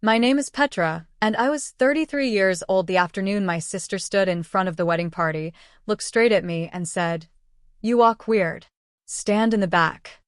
My name is Petra, and I was 33 years old the afternoon my sister stood in front of the wedding party, looked straight at me, and said, "You walk weird. Stand in the back."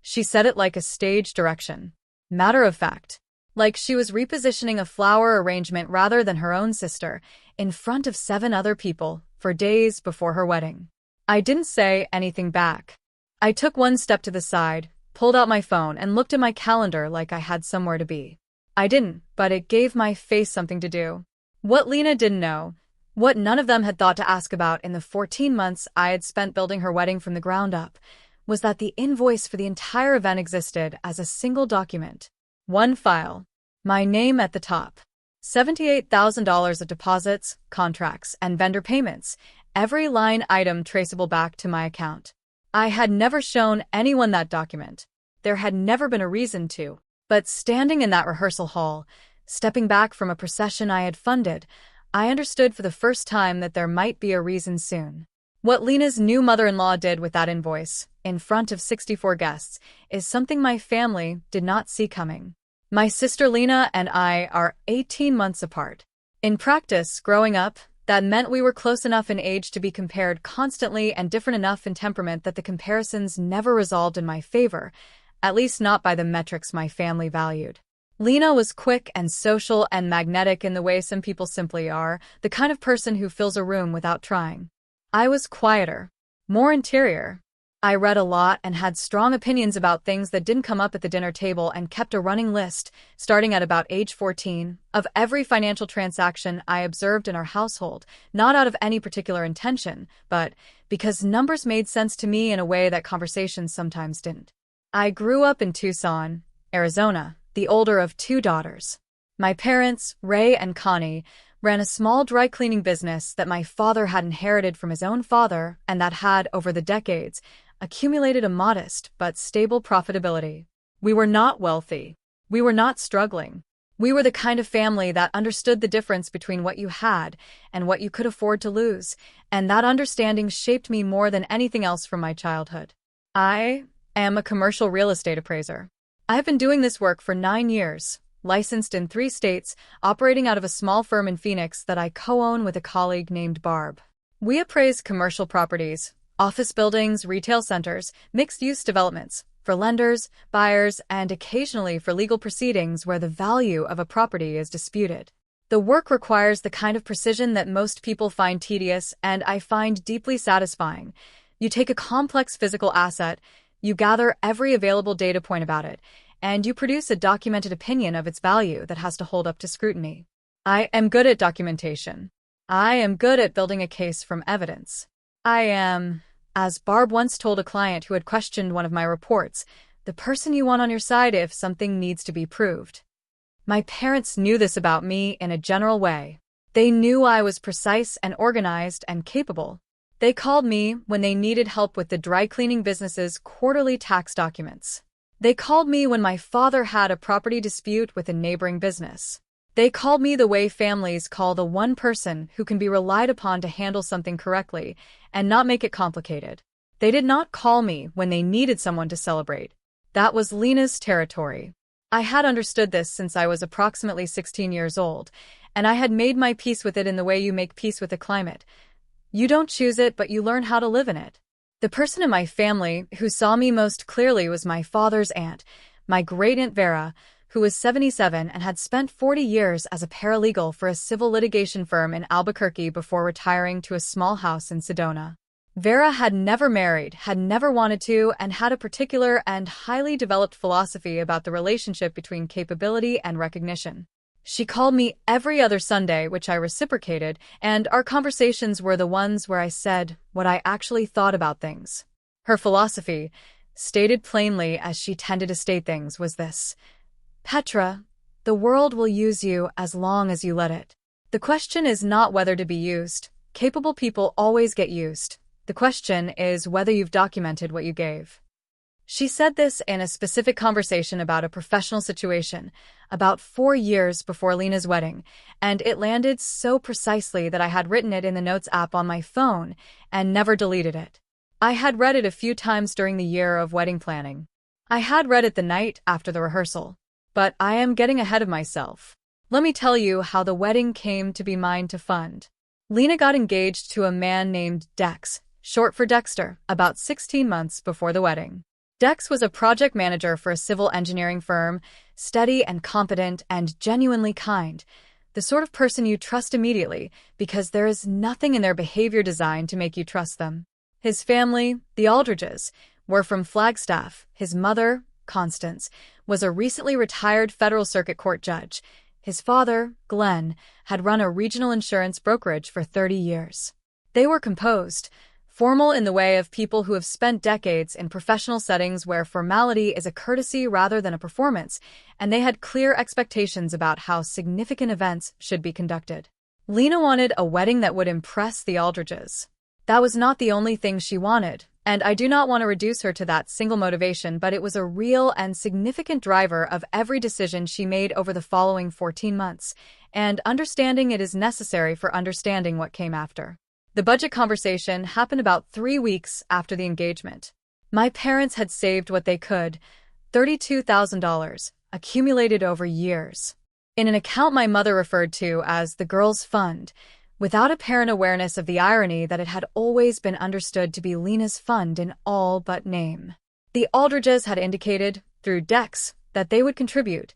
She said it like a stage direction. Matter of fact. Like she was repositioning a flower arrangement rather than her own sister, in front of 7 other people, for days before her wedding. I didn't say anything back. I took one step to the side, pulled out my phone, and looked at my calendar like I had somewhere to be. I didn't, but it gave my face something to do. What Lena didn't know, what none of them had thought to ask about in the 14 months I had spent building her wedding from the ground up, was that the invoice for the entire event existed as a single document. One file. My name at the top. $78,000 of deposits, contracts, and vendor payments, every line item traceable back to my account. I had never shown anyone that document. There had never been a reason to. But standing in that rehearsal hall, stepping back from a procession I had funded, I understood for the first time that there might be a reason soon. What Lena's new mother-in-law did with that invoice, in front of 64 guests, is something my family did not see coming. My sister Lena and I are 18 months apart. In practice, growing up, that meant we were close enough in age to be compared constantly and different enough in temperament that the comparisons never resolved in my favor, at least not by the metrics my family valued. Lena was quick and social and magnetic in the way some people simply are, the kind of person who fills a room without trying. I was quieter, more interior. I read a lot and had strong opinions about things that didn't come up at the dinner table and kept a running list, starting at about age 14, of every financial transaction I observed in our household, not out of any particular intention, but because numbers made sense to me in a way that conversations sometimes didn't. I grew up in Tucson, Arizona, the older of 2 daughters. My parents, Ray and Connie, ran a small dry cleaning business that my father had inherited from his own father and that had, over the decades, accumulated a modest but stable profitability. We were not wealthy. We were not struggling. We were the kind of family that understood the difference between what you had and what you could afford to lose, and that understanding shaped me more than anything else from my childhood. I am a commercial real estate appraiser. I have been doing this work for 9 years, licensed in 3 states, operating out of a small firm in Phoenix that I co-own with a colleague named Barb. We appraise commercial properties, office buildings, retail centers, mixed-use developments, for lenders, buyers, and occasionally for legal proceedings where the value of a property is disputed. The work requires the kind of precision that most people find tedious and I find deeply satisfying. You take a complex physical asset, you gather every available data point about it, and you produce a documented opinion of its value that has to hold up to scrutiny. I am good at documentation. I am good at building a case from evidence. I am, as Barb once told a client who had questioned one of my reports, the person you want on your side if something needs to be proved. My parents knew this about me in a general way. They knew I was precise and organized and capable. They called me when they needed help with the dry cleaning business's quarterly tax documents. They called me when my father had a property dispute with a neighboring business. They called me the way families call the one person who can be relied upon to handle something correctly and not make it complicated. They did not call me when they needed someone to celebrate. That was Lena's territory. I had understood this since I was approximately 16 years old, and I had made my peace with it in the way you make peace with a climate. You don't choose it, but you learn how to live in it. The person in my family who saw me most clearly was my father's aunt, my great-aunt Vera, who was 77 and had spent 40 years as a paralegal for a civil litigation firm in Albuquerque before retiring to a small house in Sedona. Vera had never married, had never wanted to, and had a particular and highly developed philosophy about the relationship between capability and recognition. She called me every other Sunday, which I reciprocated, and our conversations were the ones where I said what I actually thought about things. Her philosophy, stated plainly as she tended to state things, was this: Petra, the world will use you as long as you let it. The question is not whether to be used. Capable people always get used. The question is whether you've documented what you gave. She said this in a specific conversation about a professional situation, about 4 years before Lena's wedding, and it landed so precisely that I had written it in the Notes app on my phone and never deleted it. I had read it a few times during the year of wedding planning. I had read it the night after the rehearsal. But I am getting ahead of myself. Let me tell you how the wedding came to be mine to fund. Lena got engaged to a man named Dex, short for Dexter, about 16 months before the wedding. Dex was a project manager for a civil engineering firm, steady and competent and genuinely kind, the sort of person you trust immediately because there is nothing in their behavior designed to make you trust them. His family, the Aldridges, were from Flagstaff. His mother, Constance, was a recently retired federal circuit court judge. His father, Glenn, had run a regional insurance brokerage for 30 years. They were composed, formal in the way of people who have spent decades in professional settings where formality is a courtesy rather than a performance, and they had clear expectations about how significant events should be conducted. Lena wanted a wedding that would impress the Aldridges. That was not the only thing she wanted, and I do not want to reduce her to that single motivation, but it was a real and significant driver of every decision she made over the following 14 months, and understanding it is necessary for understanding what came after. The budget conversation happened about 3 weeks after the engagement. My parents had saved what they could, $32,000, accumulated over years, in an account my mother referred to as the girls' fund, without apparent awareness of the irony that it had always been understood to be Lena's fund in all but name. The Aldridges had indicated, through Dex, that they would contribute.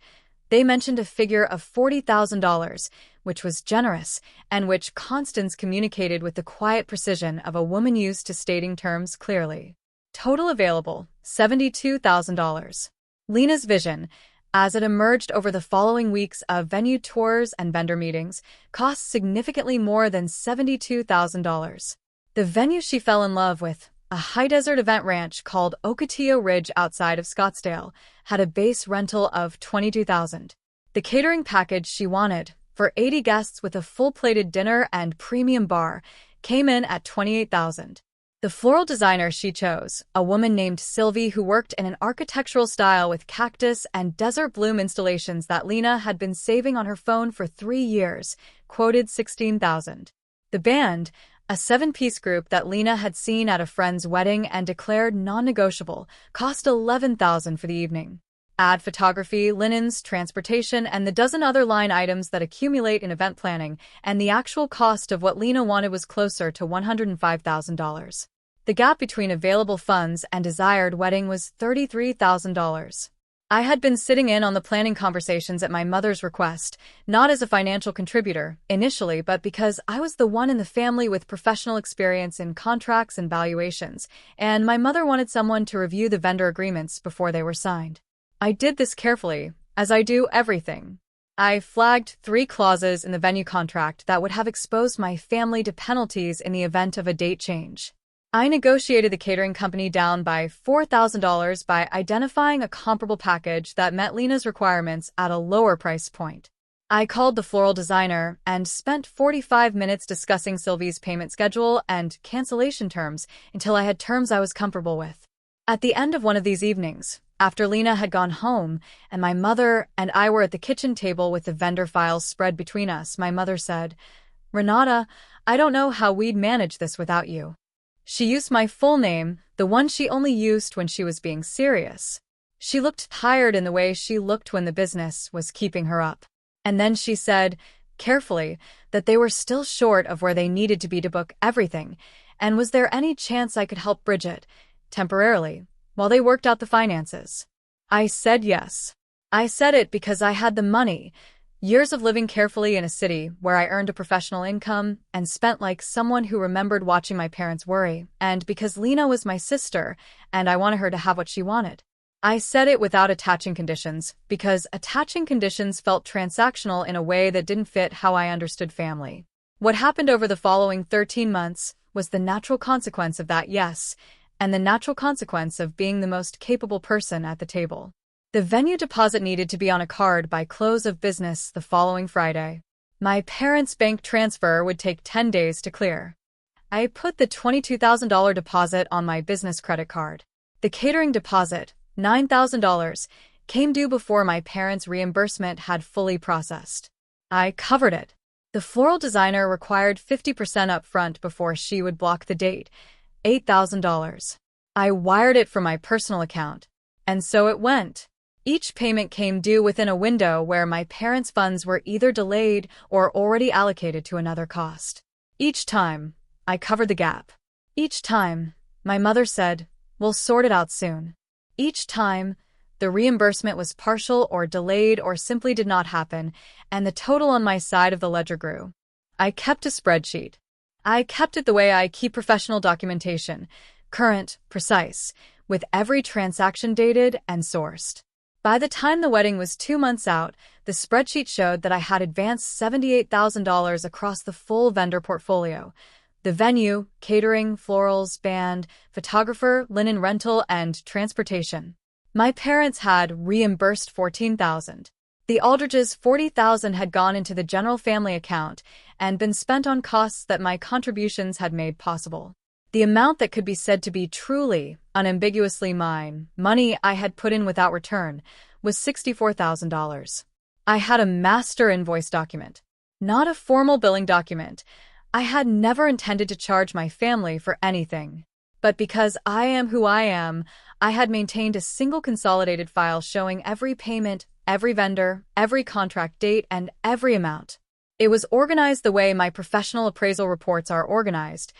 They mentioned a figure of $40,000, which was generous, and which Constance communicated with the quiet precision of a woman used to stating terms clearly. Total available, $72,000. Lena's vision, as it emerged over the following weeks of venue tours and vendor meetings, cost significantly more than $72,000. The venue she fell in love with, a high-desert event ranch called Ocotillo Ridge outside of Scottsdale, had a base rental of $22,000. The catering package she wanted, for 80 guests with a full-plated dinner and premium bar, came in at $28,000. The floral designer she chose, a woman named Sylvie who worked in an architectural style with cactus and desert bloom installations that Lena had been saving on her phone for 3 years, quoted $16,000. The band, a 7-piece group that Lena had seen at a friend's wedding and declared non-negotiable, cost $11,000 for the evening. Add photography, linens, transportation, and the dozen other line items that accumulate in event planning, and the actual cost of what Lena wanted was closer to $105,000. The gap between available funds and desired wedding was $33,000. I had been sitting in on the planning conversations at my mother's request, not as a financial contributor, initially, but because I was the one in the family with professional experience in contracts and valuations, and my mother wanted someone to review the vendor agreements before they were signed. I did this carefully, as I do everything. I flagged 3 clauses in the venue contract that would have exposed my family to penalties in the event of a date change. I negotiated the catering company down by $4,000 by identifying a comparable package that met Lena's requirements at a lower price point. I called the floral designer and spent 45 minutes discussing Sylvie's payment schedule and cancellation terms until I had terms I was comfortable with. At the end of one of these evenings, after Lena had gone home and my mother and I were at the kitchen table with the vendor files spread between us, my mother said, "Renata, I don't know how we'd manage this without you." She used my full name, the one she only used when she was being serious. She looked tired in the way she looked when the business was keeping her up. And then she said, carefully, that they were still short of where they needed to be to book everything, and was there any chance I could help Bridget, temporarily, while they worked out the finances? I said yes. I said it because I had the money, years of living carefully in a city where I earned a professional income and spent like someone who remembered watching my parents worry, and because Lena was my sister and I wanted her to have what she wanted. I said it without attaching conditions, because attaching conditions felt transactional in a way that didn't fit how I understood family. What happened over the following 13 months was the natural consequence of that yes, and the natural consequence of being the most capable person at the table. The venue deposit needed to be on a card by close of business the following Friday. My parents' bank transfer would take 10 days to clear. I put the $22,000 deposit on my business credit card. The catering deposit, $9,000, came due before my parents' reimbursement had fully processed. I covered it. The floral designer required 50% up front before she would block the date, $8,000. I wired it from my personal account. And so it went. Each payment came due within a window where my parents' funds were either delayed or already allocated to another cost. Each time, I covered the gap. Each time, my mother said, "We'll sort it out soon." Each time, the reimbursement was partial or delayed or simply did not happen, and the total on my side of the ledger grew. I kept a spreadsheet. I kept it the way I keep professional documentation, current, precise, with every transaction dated and sourced. By the time the wedding was 2 months out, the spreadsheet showed that I had advanced $78,000 across the full vendor portfolio: the venue, catering, florals, band, photographer, linen rental, and transportation. My parents had reimbursed $14,000. The Aldridges' $40,000 had gone into the general family account and been spent on costs that my contributions had made possible. The amount that could be said to be truly, unambiguously mine, money I had put in without return, was $64,000. I had a master invoice document, not a formal billing document. I had never intended to charge my family for anything. But because I am who I am, I had maintained a single consolidated file showing every payment, every vendor, every contract date, and every amount. It was organized the way my professional appraisal reports are organized,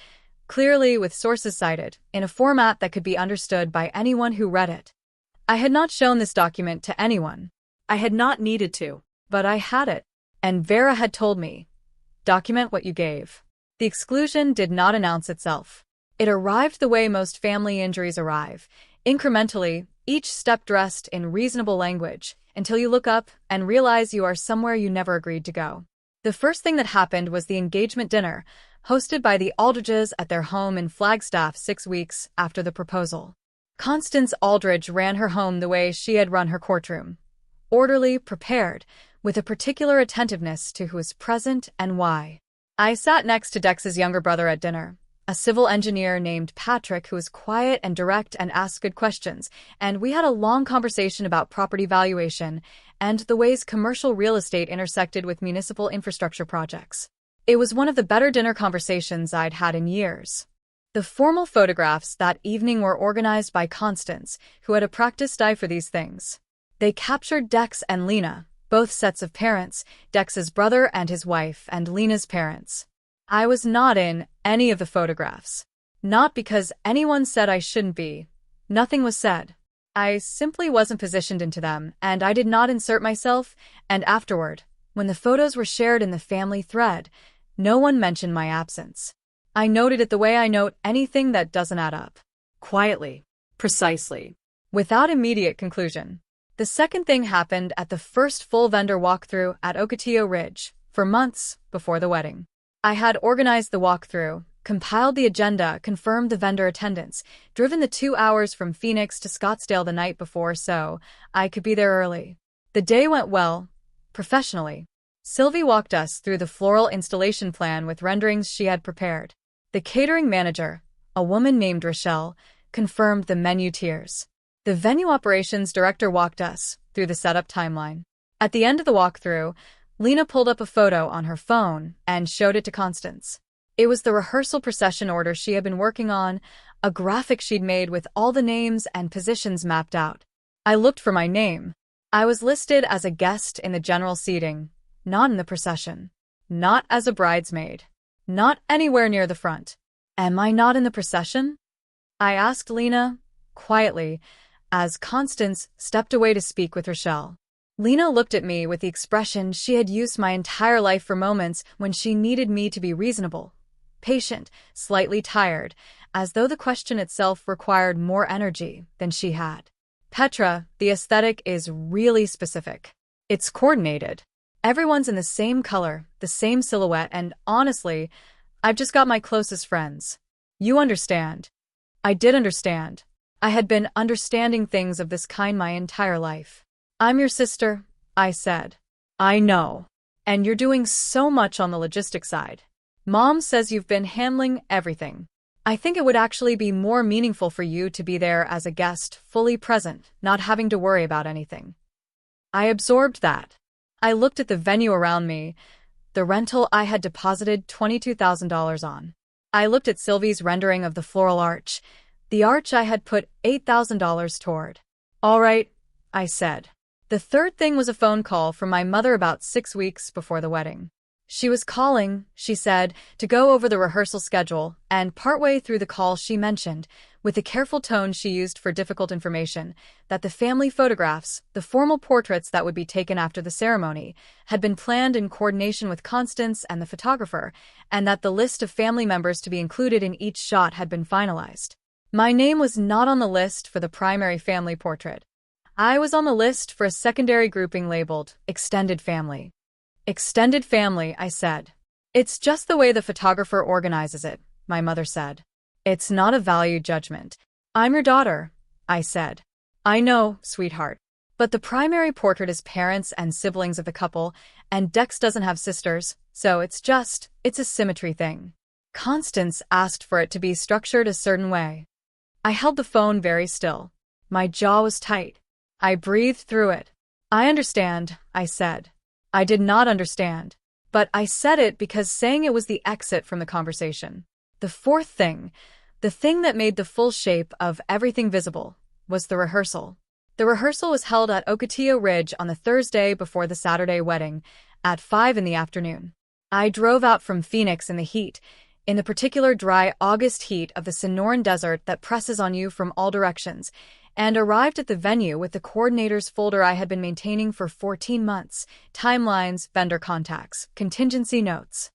clearly with sources cited, in a format that could be understood by anyone who read it. I had not shown this document to anyone. I had not needed to, but I had it. And Vera had told me, "Document what you gave." The exclusion did not announce itself. It arrived the way most family injuries arrive, incrementally, each step dressed in reasonable language, until you look up and realize you are somewhere you never agreed to go. The first thing that happened was the engagement dinner, hosted by the Aldridges at their home in Flagstaff 6 weeks after the proposal. Constance Aldridge ran her home the way she had run her courtroom: orderly, prepared, with a particular attentiveness to who was present and why. I sat next to Dex's younger brother at dinner, a civil engineer named Patrick who was quiet and direct and asked good questions, and we had a long conversation about property valuation and the ways commercial real estate intersected with municipal infrastructure projects. It was one of the better dinner conversations I'd had in years. The formal photographs that evening were organized by Constance, who had a practiced eye for these things. They captured Dex and Lena, both sets of parents, Dex's brother and his wife, and Lena's parents. I was not in any of the photographs. Not because anyone said I shouldn't be. Nothing was said. I simply wasn't positioned into them, and I did not insert myself, and afterward, when the photos were shared in the family thread, no one mentioned my absence. I noted it the way I note anything that doesn't add up. Quietly. Precisely. Without immediate conclusion. The second thing happened at the first full vendor walkthrough at Ocotillo Ridge, for months before the wedding. I had organized the walkthrough, compiled the agenda, confirmed the vendor attendance, driven the 2 hours from Phoenix to Scottsdale the night before so I could be there early. The day went well, professionally. Sylvie walked us through the floral installation plan with renderings she had prepared. The catering manager, a woman named Rochelle, confirmed the menu tiers. The venue operations director walked us through the setup timeline. At the end of the walkthrough, Lena pulled up a photo on her phone and showed it to Constance. It was the rehearsal procession order she had been working on, a graphic she'd made with all the names and positions mapped out. I looked for my name. I was listed as a guest in the general seating, not in the procession. Not as a bridesmaid. Not anywhere near the front. Am I not in the procession? I asked Lena, quietly, as Constance stepped away to speak with Rochelle. Lena looked at me with the expression she had used my entire life for moments when she needed me to be reasonable, patient, slightly tired, as though the question itself required more energy than she had. Petra, the aesthetic is really specific. It's coordinated. Everyone's in the same color, the same silhouette, and honestly, I've just got my closest friends. You understand. I did understand. I had been understanding things of this kind my entire life. I'm your sister, I said. I know. And you're doing so much on the logistics side. Mom says you've been handling everything. I think it would actually be more meaningful for you to be there as a guest, fully present, not having to worry about anything. I absorbed that. I looked at the venue around me, the rental I had deposited $22,000 on. I looked at Sylvie's rendering of the floral arch, the arch I had put $8,000 toward. All right, I said. The third thing was a phone call from my mother about 6 weeks before the wedding. She was calling, she said, to go over the rehearsal schedule, and partway through the call she mentioned, with the careful tone she used for difficult information, that the family photographs, the formal portraits that would be taken after the ceremony, had been planned in coordination with Constance and the photographer, and that the list of family members to be included in each shot had been finalized. My name was not on the list for the primary family portrait. I was on the list for a secondary grouping labeled Extended Family. Extended family, I said. It's just the way the photographer organizes it, my mother said. It's not a value judgment. I'm your daughter, I said. I know, sweetheart. But the primary portrait is parents and siblings of the couple, and Dex doesn't have sisters, so it's a symmetry thing. Constance asked for it to be structured a certain way. I held the phone very still. My jaw was tight. I breathed through it. I understand, I said. I did not understand, but I said it because saying it was the exit from the conversation. The fourth thing, the thing that made the full shape of everything visible, was the rehearsal. The rehearsal was held at Ocotillo Ridge on the Thursday before the Saturday wedding, at 5 in the afternoon. I drove out from Phoenix in the heat, in the particular dry August heat of the Sonoran Desert that presses on you from all directions, and arrived at the venue with the coordinator's folder I had been maintaining for 14 months, timelines, vendor contacts, contingency notes.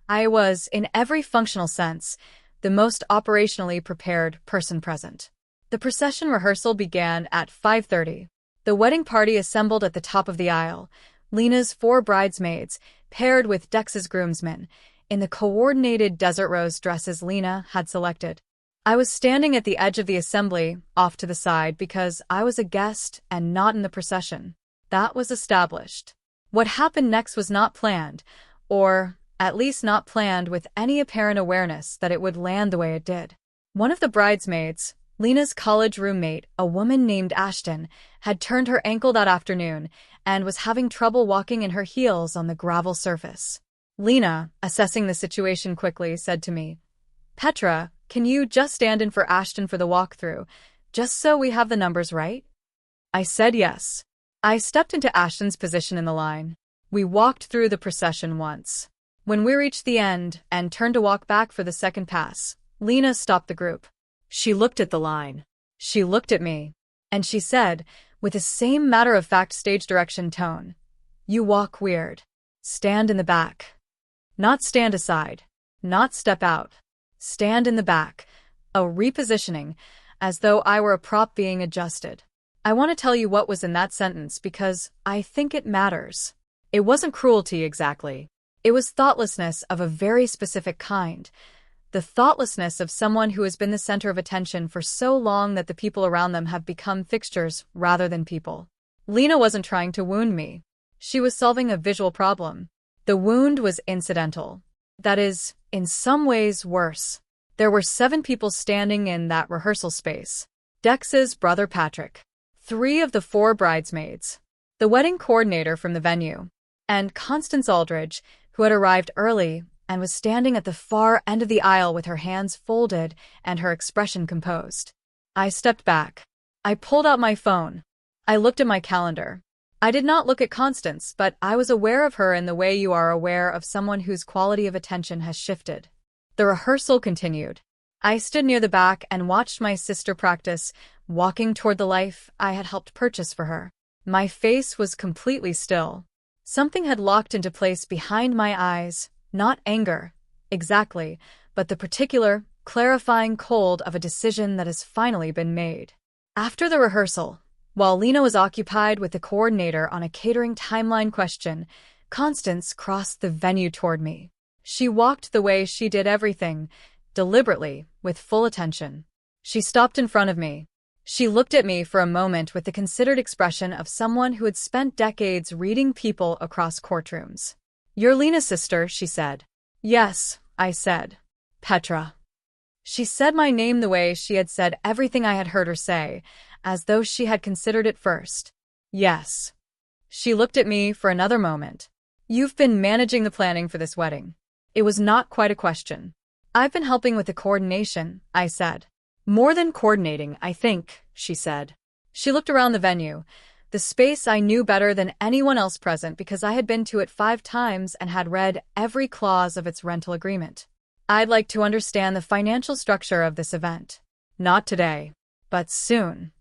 I was, in every functional sense, the most operationally prepared person present. The procession rehearsal began at 5:30. The wedding party assembled at the top of the aisle, Lena's 4 bridesmaids, paired with Dex's groomsmen, in the coordinated desert rose dresses Lena had selected. I was standing at the edge of the assembly, off to the side, because I was a guest and not in the procession. That was established. What happened next was not planned, or at least not planned with any apparent awareness that it would land the way it did. One of the bridesmaids, Lena's college roommate, a woman named Ashton, had turned her ankle that afternoon and was having trouble walking in her heels on the gravel surface. Lena, assessing the situation quickly, said to me, "Petra, can you just stand in for Ashton for the walkthrough, just so we have the numbers right?" I said yes. I stepped into Ashton's position in the line. We walked through the procession once. When we reached the end and turned to walk back for the second pass, Lena stopped the group. She looked at the line. She looked at me. And she said, with the same matter-of-fact stage direction tone, "You walk weird. Stand in the back. Not stand aside. Not step out. Stand in the back." A repositioning, as though I were a prop being adjusted. I want to tell you what was in that sentence because I think it matters. It wasn't cruelty exactly. It was thoughtlessness of a very specific kind. The thoughtlessness of someone who has been the center of attention for so long that the people around them have become fixtures rather than people. Lena wasn't trying to wound me. She was solving a visual problem. The wound was incidental. That is, in some ways worse. There were 7 people standing in that rehearsal space. Dex's brother Patrick, 3 of the 4 bridesmaids, the wedding coordinator from the venue, and Constance Aldridge, who had arrived early and was standing at the far end of the aisle with her hands folded and her expression composed. I stepped back. I pulled out my phone. I looked at my calendar. I did not look at Constance, but I was aware of her in the way you are aware of someone whose quality of attention has shifted. The rehearsal continued. I stood near the back and watched my sister practice, walking toward the life I had helped purchase for her. My face was completely still. Something had locked into place behind my eyes, not anger, exactly, but the particular, clarifying cold of a decision that has finally been made. After the rehearsal, while Lena was occupied with the coordinator on a catering timeline question, Constance crossed the venue toward me. She walked the way she did everything, deliberately, with full attention. She stopped in front of me. She looked at me for a moment with the considered expression of someone who had spent decades reading people across courtrooms. "You're Lena's sister," she said. "Yes," I said. "Petra." She said my name the way she had said everything I had heard her say, as though she had considered it first. "Yes." She looked at me for another moment. "You've been managing the planning for this wedding." It was not quite a question. "I've been helping with the coordination," I said. "More than coordinating, I think," she said. She looked around the venue. The space I knew better than anyone else present because I had been to it 5 times and had read every clause of its rental agreement. I'd like to understand the financial structure of this event. Not today, but soon.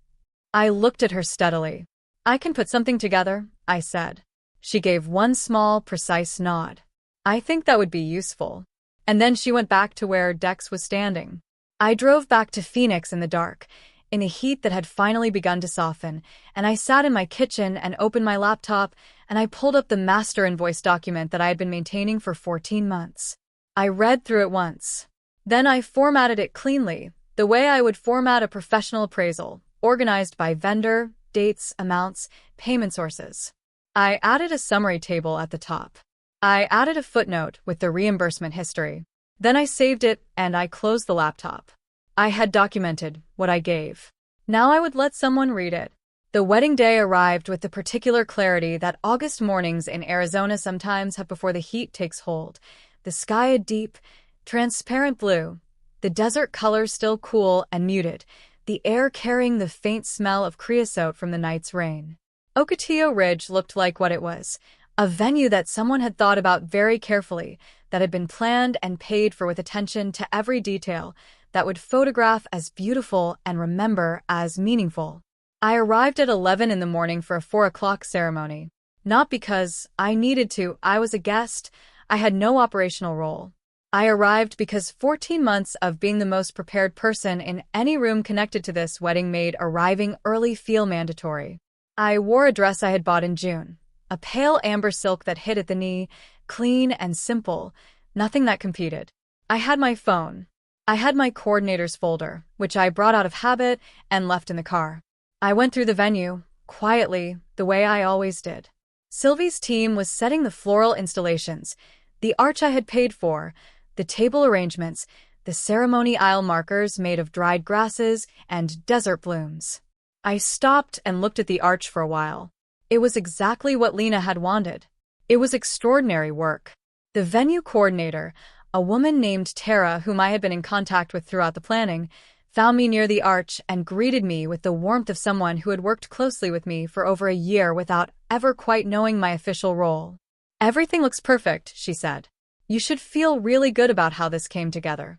I looked at her steadily. I can put something together, I said. She gave one small, precise nod. I think that would be useful. And then she went back to where Dex was standing. I drove back to Phoenix in the dark, in the heat that had finally begun to soften, and I sat in my kitchen and opened my laptop, and I pulled up the master invoice document that I had been maintaining for 14 months. I read through it once. Then I formatted it cleanly, the way I would format a professional appraisal, organized by vendor, dates, amounts, payment sources. I added a summary table at the top. I added a footnote with the reimbursement history. Then I saved it and I closed the laptop. I had documented what I gave. Now I would let someone read it. The wedding day arrived with the particular clarity that August mornings in Arizona sometimes have before the heat takes hold. The sky a deep, transparent blue, the desert colors still cool and muted, the air carrying the faint smell of creosote from the night's rain. Ocotillo Ridge looked like what it was, a venue that someone had thought about very carefully, that had been planned and paid for with attention to every detail, that would photograph as beautiful and remember as meaningful. I arrived at 11 in the morning for a 4 o'clock ceremony. Not because I needed to, I was a guest, I had no operational role. I arrived because 14 months of being the most prepared person in any room connected to this wedding made arriving early feel mandatory. I wore a dress I had bought in June, a pale amber silk that hit at the knee, clean and simple, nothing that competed. I had my phone. I had my coordinators folder, which I brought out of habit and left in the car. I went through the venue, quietly, the way I always did. Sylvie's team was setting the floral installations, the arch I had paid for, the table arrangements, the ceremony aisle markers made of dried grasses and desert blooms. I stopped and looked at the arch for a while. It was exactly what Lena had wanted. It was extraordinary work. The venue coordinator, a woman named Tara, whom I had been in contact with throughout the planning, found me near the arch and greeted me with the warmth of someone who had worked closely with me for over a year without ever quite knowing my official role. "Everything looks perfect," she said. "You should feel really good about how this came together."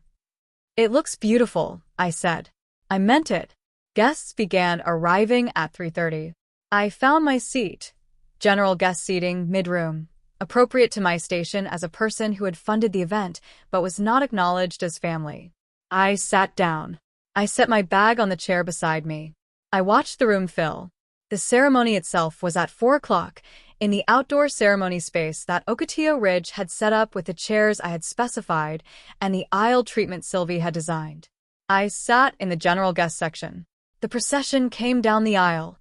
"It looks beautiful," I said. I meant it. Guests began arriving at 3:30. I found my seat, general guest seating, mid-room, appropriate to my station as a person who had funded the event but was not acknowledged as family. I sat down. I set my bag on the chair beside me. I watched the room fill. The ceremony itself was at 4 o'clock, in the outdoor ceremony space that Ocotillo Ridge had set up with the chairs I had specified and the aisle treatment Sylvie had designed. I sat in the general guest section. The procession came down the aisle,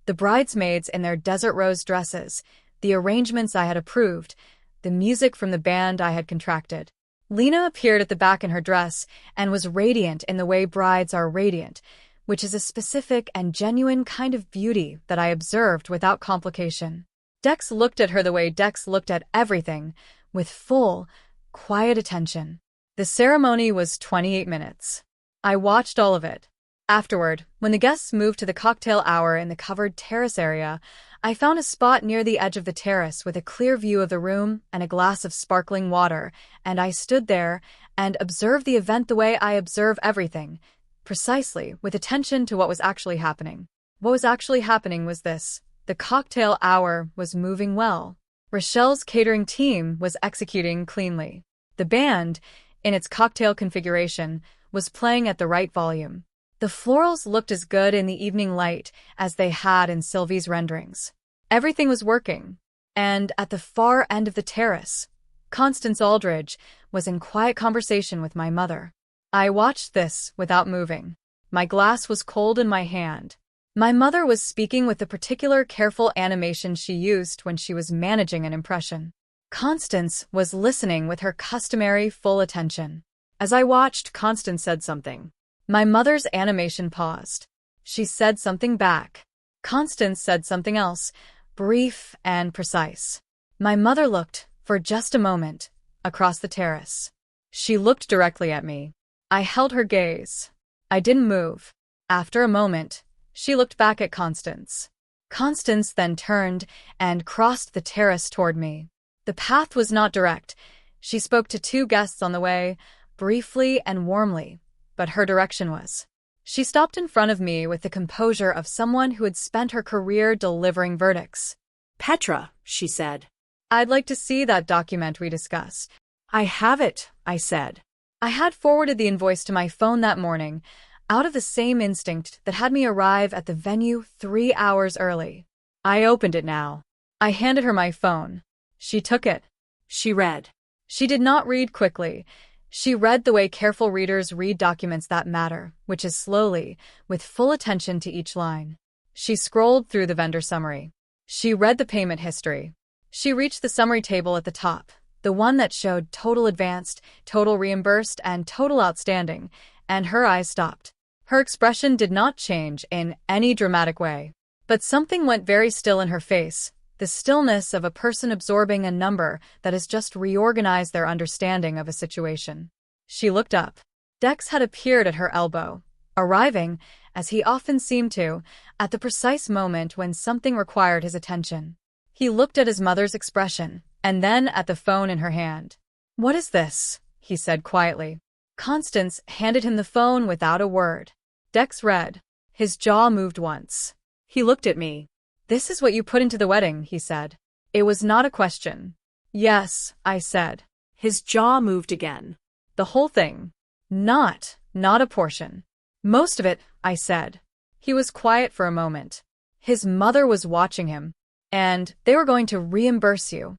the bridesmaids in their desert rose dresses, the arrangements I had approved, the music from the band I had contracted. Lena appeared at the back in her dress and was radiant in the way brides are radiant, which is a specific and genuine kind of beauty that I observed without complication. Dex looked at her the way Dex looked at everything, with full, quiet attention. The ceremony was 28 minutes. I watched all of it. Afterward, when the guests moved to the cocktail hour in the covered terrace area, I found a spot near the edge of the terrace with a clear view of the room and a glass of sparkling water, and I stood there and observed the event the way I observe everything, precisely, with attention to what was actually happening. What was actually happening was this: the cocktail hour was moving well. Rochelle's catering team was executing cleanly. The band, in its cocktail configuration, was playing at the right volume. The florals looked as good in the evening light as they had in Sylvie's renderings. Everything was working. And at the far end of the terrace, Constance Aldridge was in quiet conversation with my mother. I watched this without moving. My glass was cold in my hand. My mother was speaking with the particular careful animation she used when she was managing an impression. Constance was listening with her customary full attention. As I watched, Constance said something. My mother's animation paused. She said something back. Constance said something else, brief and precise. My mother looked, for just a moment, across the terrace. She looked directly at me. I held her gaze. I didn't move. After a moment, she looked back at Constance. Constance then turned and crossed the terrace toward me. The path was not direct. She spoke to two guests on the way, briefly and warmly, but her direction was. She stopped in front of me with the composure of someone who had spent her career delivering verdicts. "Petra," she said. "I'd like to see that document we discussed." "I have it," I said. I had forwarded the invoice to my phone that morning, out of the same instinct that had me arrive at the venue 3 hours early. I opened it now. I handed her my phone. She took it. She read. She did not read quickly. She read the way careful readers read documents that matter, which is slowly, with full attention to each line. She scrolled through the vendor summary. She read the payment history. She reached the summary table at the top, the one that showed total advanced, total reimbursed, and total outstanding, and her eyes stopped. Her expression did not change in any dramatic way, but something went very still in her face, the stillness of a person absorbing a number that has just reorganized their understanding of a situation. She looked up. Dex had appeared at her elbow, arriving, as he often seemed to, at the precise moment when something required his attention. He looked at his mother's expression, and then at the phone in her hand. "What is this?" he said quietly. Constance handed him the phone without a word. Dex read. His jaw moved once. He looked at me. "This is what you put into the wedding," he said. It was not a question. "Yes," I said. His jaw moved again. "The whole thing." Not a portion." "Most of it," I said. He was quiet for a moment. His mother was watching him. "And they were going to reimburse you."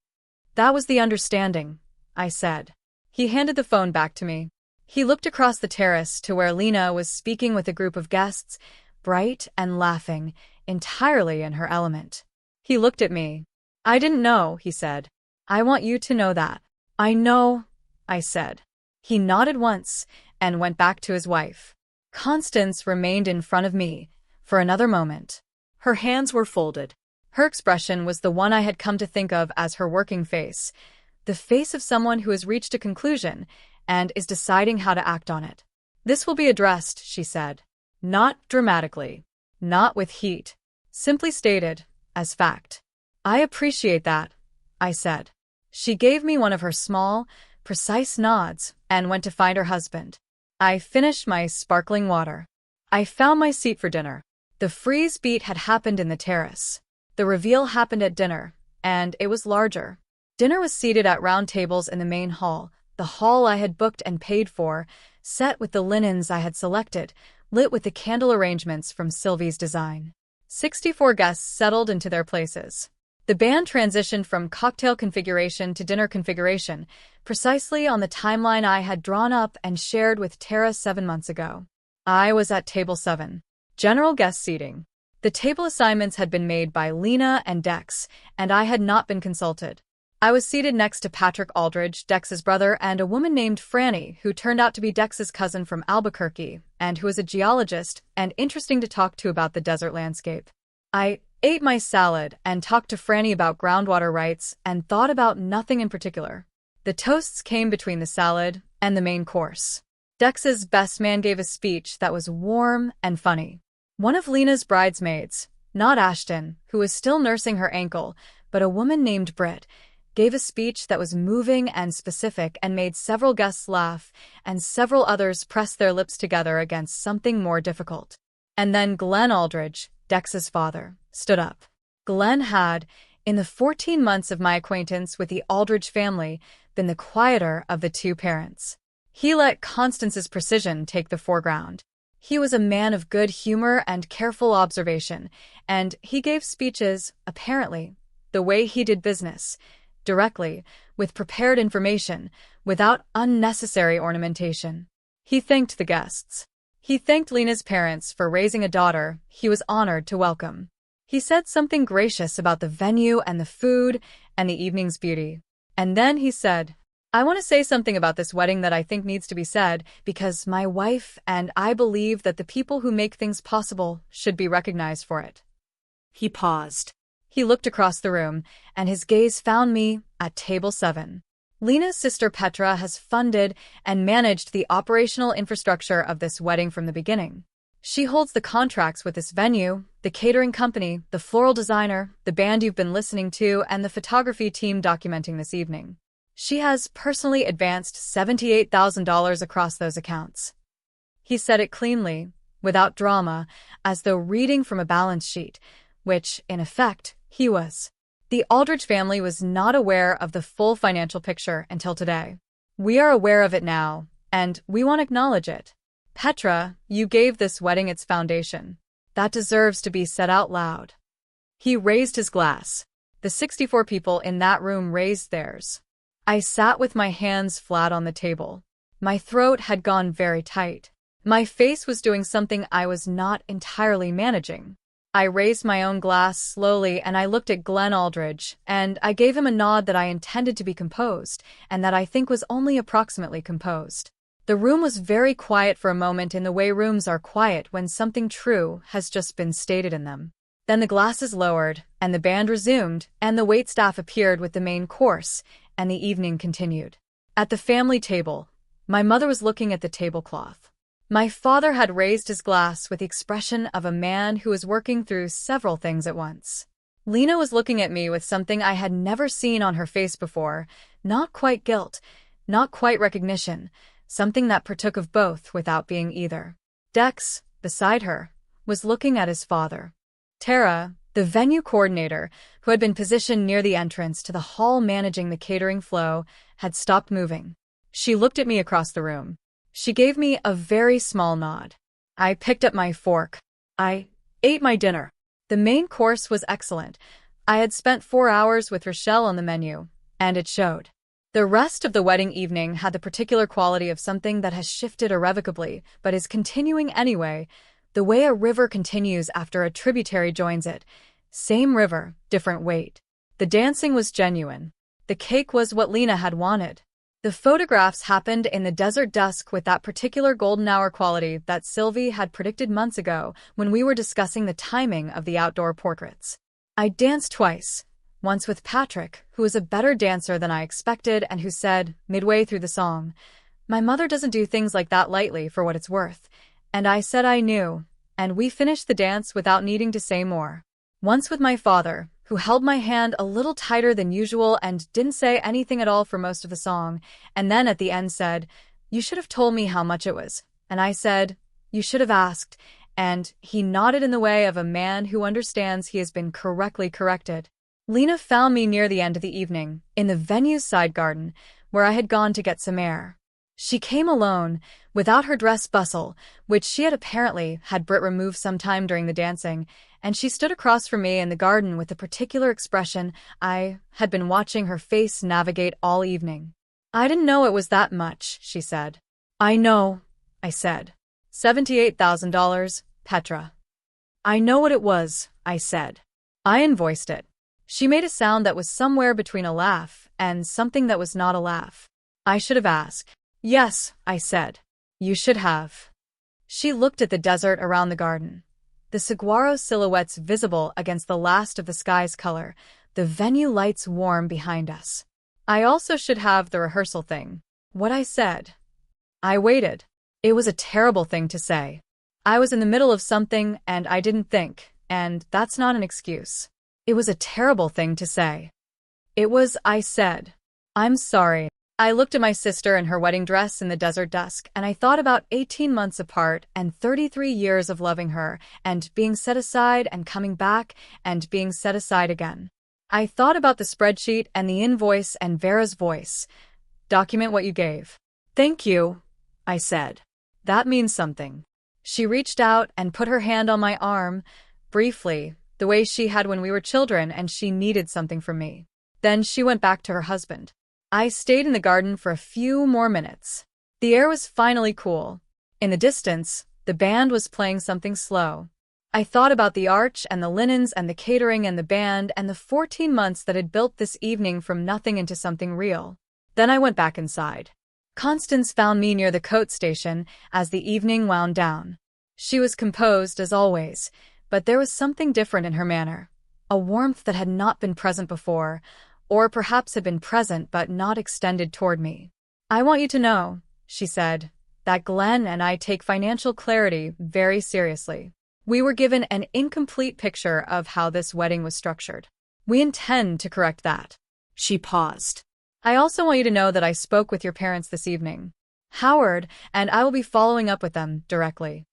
"That was the understanding," I said. He handed the phone back to me. He looked across the terrace to where Lena was speaking with a group of guests, bright and laughing, entirely in her element. He looked at me. "I didn't know," he said. "I want you to know that." "I know," I said. He nodded once and went back to his wife. Constance remained in front of me for another moment. Her hands were folded. Her expression was the one I had come to think of as her working face, the face of someone who has reached a conclusion and is deciding how to act on it. "This will be addressed," she said. "Not dramatically. Not with heat. Simply stated, as fact." "I appreciate that," I said. She gave me one of her small, precise nods and went to find her husband. I finished my sparkling water. I found my seat for dinner. The freeze beat had happened in the terrace. The reveal happened at dinner, and it was larger. Dinner was seated at round tables in the main hall, the hall I had booked and paid for, set with the linens I had selected, lit with the candle arrangements from Sylvie's design. 64 guests settled into their places. The band transitioned from cocktail configuration to dinner configuration, precisely on the timeline I had drawn up and shared with Tara 7 months ago. I was at table 7. General guest seating. The table assignments had been made by Lena and Dex, and I had not been consulted. I was seated next to Patrick Aldridge, Dex's brother, and a woman named Franny, who turned out to be Dex's cousin from Albuquerque, and who was a geologist and interesting to talk to about the desert landscape. I ate my salad and talked to Franny about groundwater rights and thought about nothing in particular. The toasts came between the salad and the main course. Dex's best man gave a speech that was warm and funny. One of Lena's bridesmaids, not Ashton, who was still nursing her ankle, but a woman named Britt, gave a speech that was moving and specific and made several guests laugh, and several others press their lips together against something more difficult. And then Glenn Aldridge, Dex's father, stood up. Glenn had, in the 14 months of my acquaintance with the Aldridge family, been the quieter of the two parents. He let Constance's precision take the foreground. He was a man of good humor and careful observation, and he gave speeches, apparently, the way he did business, directly, with prepared information, without unnecessary ornamentation. He thanked the guests. He thanked Lena's parents for raising a daughter he was honored to welcome. He said something gracious about the venue and the food and the evening's beauty. And then he said, "I want to say something about this wedding that I think needs to be said, because my wife and I believe that the people who make things possible should be recognized for it." He paused. He looked across the room, and his gaze found me at table 7. Lena's sister Petra has funded and managed the operational infrastructure of this wedding from the beginning. She holds the contracts with this venue, the catering company, the floral designer, the band you've been listening to, and the photography team documenting this evening. She has personally advanced $78,000 across those accounts. He said it cleanly, without drama, as though reading from a balance sheet, which, in effect, he was. The Aldridge family was not aware of the full financial picture until today. We are aware of it now, and we want to acknowledge it. Petra, you gave this wedding its foundation. That deserves to be said out loud. He raised his glass. The 64 people in that room raised theirs. I sat with my hands flat on the table. My throat had gone very tight. My face was doing something I was not entirely managing. I raised my own glass slowly and I looked at Glenn Aldridge, and I gave him a nod that I intended to be composed, and that I think was only approximately composed. The room was very quiet for a moment in the way rooms are quiet when something true has just been stated in them. Then the glasses lowered, and the band resumed, and the waitstaff appeared with the main course, and the evening continued. At the family table, my mother was looking at the tablecloth. My father had raised his glass with the expression of a man who was working through several things at once. Lena was looking at me with something I had never seen on her face before, not quite guilt, not quite recognition, something that partook of both without being either. Dex, beside her, was looking at his father. Tara, the venue coordinator, who had been positioned near the entrance to the hall managing the catering flow, had stopped moving. She looked at me across the room. She gave me a very small nod. I picked up my fork. I ate my dinner. The main course was excellent. I had spent 4 hours with Rochelle on the menu, and it showed. The rest of the wedding evening had the particular quality of something that has shifted irrevocably, but is continuing anyway, the way a river continues after a tributary joins it. Same river, different weight. The dancing was genuine. The cake was what Lena had wanted. The photographs happened in the desert dusk with that particular golden hour quality that Sylvie had predicted months ago when we were discussing the timing of the outdoor portraits. I danced twice, once with Patrick, who was a better dancer than I expected and who said, midway through the song, "My mother doesn't do things like that lightly for what it's worth," and I said I knew, and we finished the dance without needing to say more. Once with my father, who held my hand a little tighter than usual and didn't say anything at all for most of the song, and then at the end said, "You should have told me how much it was." And I said, "You should have asked," and he nodded in the way of a man who understands he has been correctly corrected. Lena found me near the end of the evening, in the venue's side garden, where I had gone to get some air. She came alone, without her dress bustle, which she had apparently had Britt remove sometime during the dancing, and she stood across from me in the garden with the particular expression I had been watching her face navigate all evening. "I didn't know it was that much," she said. "I know," I said. $78,000, Petra. "I know what it was," I said. "I invoiced it." She made a sound that was somewhere between a laugh and something that was not a laugh. "I should have asked." "Yes," I said. "You should have." She looked at the desert around the garden. The saguaro silhouettes visible against the last of the sky's color, the venue lights warm behind us. "I also should have the rehearsal thing." What I said. I waited. It was a terrible thing to say. I was in the middle of something and I didn't think, and that's not an excuse. It was a terrible thing to say. I said, "I'm sorry." I looked at my sister in her wedding dress in the desert dusk, and I thought about 18 months apart and 33 years of loving her, and being set aside and coming back, and being set aside again. I thought about the spreadsheet and the invoice and Vera's voice. "Document what you gave." "Thank you," I said. "That means something." She reached out and put her hand on my arm, briefly, the way she had when we were children and she needed something from me. Then she went back to her husband. I stayed in the garden for a few more minutes. The air was finally cool. In the distance, the band was playing something slow. I thought about the arch and the linens and the catering and the band and the 14 months that had built this evening from nothing into something real. Then I went back inside. Constance found me near the coat station as the evening wound down. She was composed as always, but there was something different in her manner, a warmth that had not been present before, or perhaps had been present but not extended toward me. "I want you to know," she said, that Glenn and I take financial clarity very seriously. We were given an incomplete picture of how this wedding was structured. We intend to correct that." She paused. "I also want you to know that I spoke with your parents this evening, Howard, and I will be following up with them directly."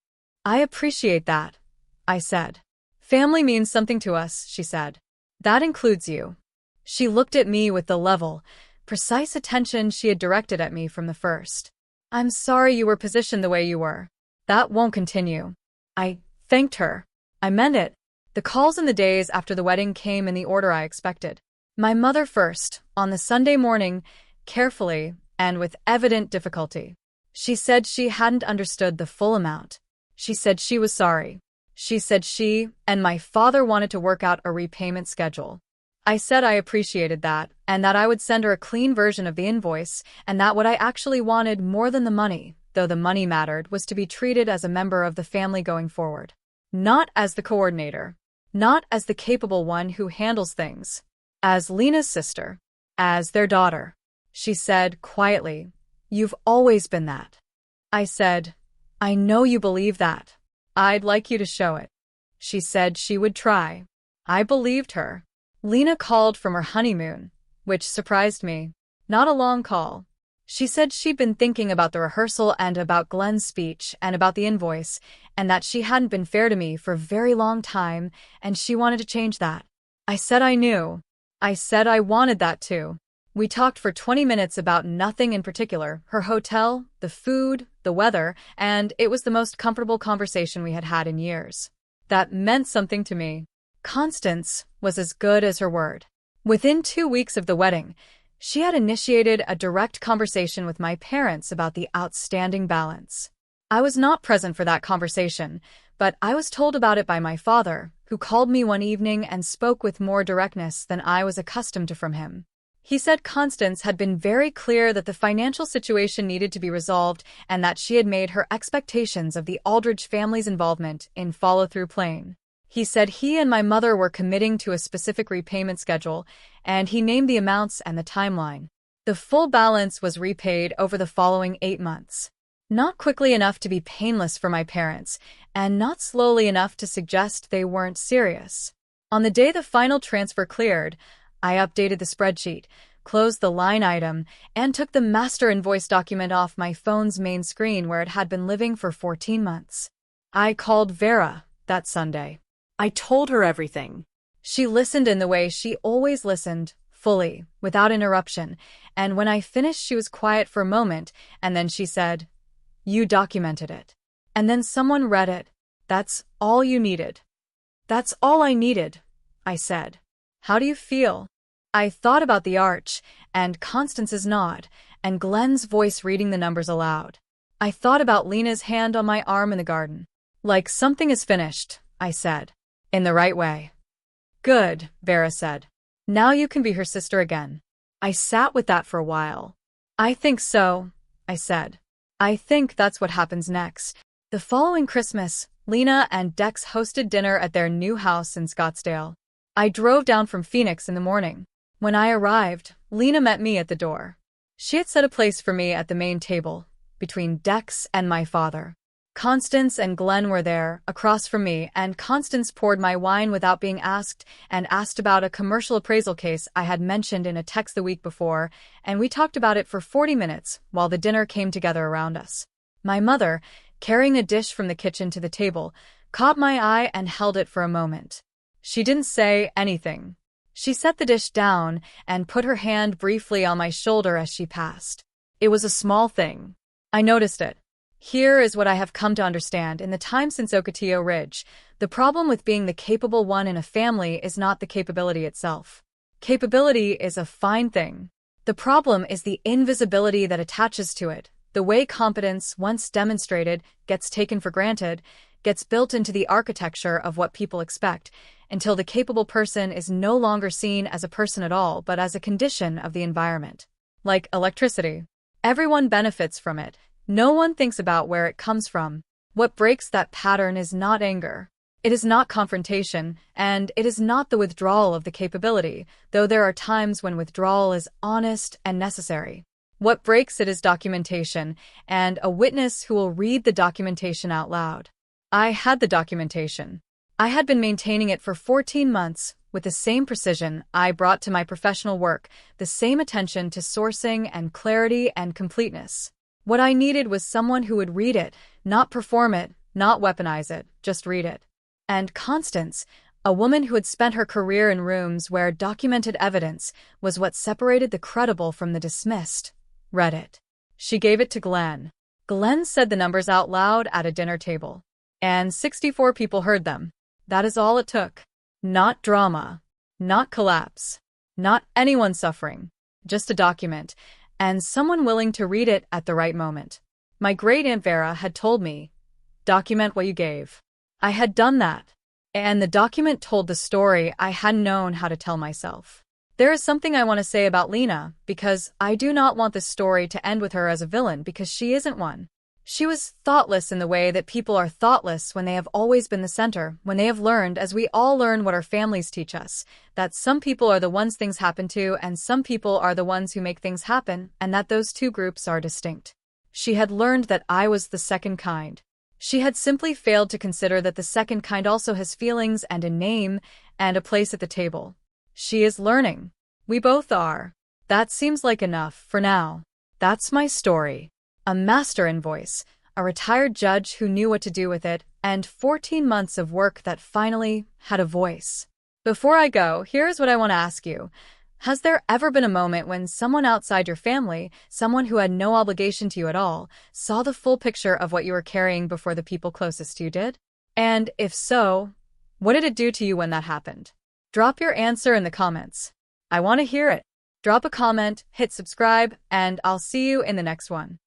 "I appreciate that," I said. "Family means something to us," she said. "That includes you." She looked at me with the level, precise attention she had directed at me from the first. "I'm sorry you were positioned the way you were. That won't continue." I thanked her. I meant it. The calls in the days after the wedding came in the order I expected. My mother first, on the Sunday morning, carefully, and with evident difficulty. She said she hadn't understood the full amount. She said she was sorry. She said she and my father wanted to work out a repayment schedule. I said I appreciated that, and that I would send her a clean version of the invoice, and that what I actually wanted more than the money, though the money mattered, was to be treated as a member of the family going forward. Not as the coordinator. Not as the capable one who handles things. As Lena's sister. As their daughter. She said, quietly, "You've always been that." I said, "I know you believe that. I'd like you to show it." She said she would try. I believed her. Lena called from her honeymoon, which surprised me. Not a long call. She said she'd been thinking about the rehearsal and about Glenn's speech and about the invoice, and that she hadn't been fair to me for a very long time, and she wanted to change that. I said I knew. I said I wanted that too. We talked for 20 minutes about nothing in particular, her hotel, the food, the weather, and it was the most comfortable conversation we had had in years. That meant something to me. Constance was as good as her word. Within 2 weeks of the wedding, she had initiated a direct conversation with my parents about the outstanding balance. I was not present for that conversation, but I was told about it by my father, who called me one evening and spoke with more directness than I was accustomed to from him. He said Constance had been very clear that the financial situation needed to be resolved and that she had made her expectations of the Aldridge family's involvement in follow-through plain. He said he and my mother were committing to a specific repayment schedule, and he named the amounts and the timeline. The full balance was repaid over the following 8 months. Not quickly enough to be painless for my parents, and not slowly enough to suggest they weren't serious. On the day the final transfer cleared, I updated the spreadsheet, closed the line item, and took the master invoice document off my phone's main screen where it had been living for 14 months. I called Vera that Sunday. I told her everything. She listened in the way she always listened, fully, without interruption, and when I finished she was quiet for a moment, and then she said, "You documented it. And then someone read it. That's all you needed." "That's all I needed," I said. "How do you feel?" I thought about the arch, and Constance's nod, and Glenn's voice reading the numbers aloud. I thought about Lena's hand on my arm in the garden. "Like something is finished," I said. "In the right way." "Good," Vera said. "Now you can be her sister again." I sat with that for a while. "I think so," I said. "I think that's what happens next." The following Christmas, Lena and Dex hosted dinner at their new house in Scottsdale. I drove down from Phoenix in the morning. When I arrived, Lena met me at the door. She had set a place for me at the main table, between Dex and my father. Constance and Glenn were there, across from me, and Constance poured my wine without being asked and asked about a commercial appraisal case I had mentioned in a text the week before, and we talked about it for 40 minutes while the dinner came together around us. My mother, carrying a dish from the kitchen to the table, caught my eye and held it for a moment. She didn't say anything. She set the dish down and put her hand briefly on my shoulder as she passed. It was a small thing. I noticed it. Here is what I have come to understand in the time since Ocotillo Ridge. The problem with being the capable one in a family is not the capability itself. Capability is a fine thing. The problem is the invisibility that attaches to it, the way competence, once demonstrated, gets taken for granted, gets built into the architecture of what people expect, until the capable person is no longer seen as a person at all but as a condition of the environment. Like electricity. Everyone benefits from it. No one thinks about where it comes from. What breaks that pattern is not anger. It is not confrontation, and it is not the withdrawal of the capability, though there are times when withdrawal is honest and necessary. What breaks it is documentation, and a witness who will read the documentation out loud. I had the documentation. I had been maintaining it for 14 months, with the same precision I brought to my professional work, the same attention to sourcing and clarity and completeness. What I needed was someone who would read it, not perform it, not weaponize it, just read it. And Constance, a woman who had spent her career in rooms where documented evidence was what separated the credible from the dismissed, read it. She gave it to Glenn. Glenn said the numbers out loud at a dinner table. And 64 people heard them. That is all it took. Not drama. Not collapse. Not anyone suffering. Just a document. And someone willing to read it at the right moment. My great-aunt Vera had told me, document what you gave. I had done that. And the document told the story I hadn't known how to tell myself. There is something I want to say about Lena, because I do not want this story to end with her as a villain, because she isn't one. She was thoughtless in the way that people are thoughtless when they have always been the center, when they have learned, as we all learn what our families teach us, that some people are the ones things happen to and some people are the ones who make things happen, and that those two groups are distinct. She had learned that I was the second kind. She had simply failed to consider that the second kind also has feelings and a name and a place at the table. She is learning. We both are. That seems like enough for now. That's my story. A master invoice, a retired judge who knew what to do with it, and 14 months of work that finally had a voice. Before I go, here's what I want to ask you. Has there ever been a moment when someone outside your family, someone who had no obligation to you at all, saw the full picture of what you were carrying before the people closest to you did? And if so, what did it do to you when that happened? Drop your answer in the comments. I want to hear it. Drop a comment, hit subscribe, and I'll see you in the next one.